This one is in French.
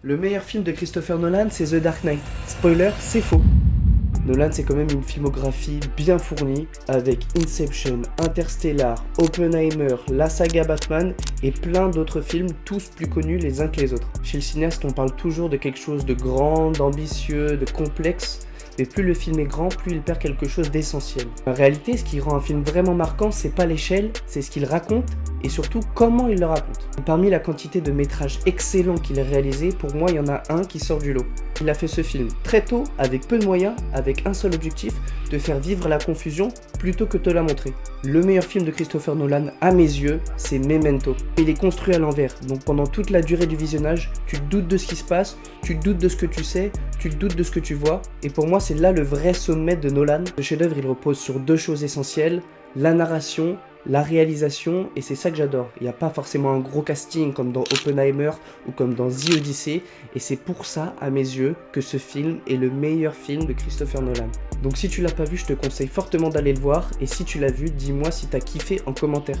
Le meilleur film de Christopher Nolan, c'est The Dark Knight. Spoiler, c'est faux. Nolan, c'est quand même une filmographie bien fournie, avec Inception, Interstellar, Oppenheimer, la saga Batman et plein d'autres films, tous plus connus les uns que les autres. Chez le cinéaste, on parle toujours de quelque chose de grand, d'ambitieux, de complexe, mais plus le film est grand, plus il perd quelque chose d'essentiel. En réalité, ce qui rend un film vraiment marquant, c'est pas l'échelle, c'est ce qu'il raconte, et surtout comment il le raconte. Et parmi la quantité de métrages excellents qu'il a réalisé, pour moi il y en a un qui sort du lot. Il a fait ce film très tôt, avec peu de moyens, avec un seul objectif, de faire vivre la confusion plutôt que de te la montrer. Le meilleur film de Christopher Nolan, à mes yeux, c'est Memento. Il est construit à l'envers, donc pendant toute la durée du visionnage, tu te doutes de ce qui se passe, tu te doutes de ce que tu sais, tu te doutes de ce que tu vois, et pour moi c'est là le vrai sommet de Nolan. Le chef-d'œuvre il repose sur deux choses essentielles, la narration, la réalisation, et c'est ça que j'adore. Il n'y a pas forcément un gros casting comme dans Oppenheimer ou comme dans The Odyssey, et c'est pour ça, à mes yeux, que ce film est le meilleur film de Christopher Nolan. Donc si tu l'as pas vu, je te conseille fortement d'aller le voir, et si tu l'as vu, dis-moi si t'as kiffé en commentaire.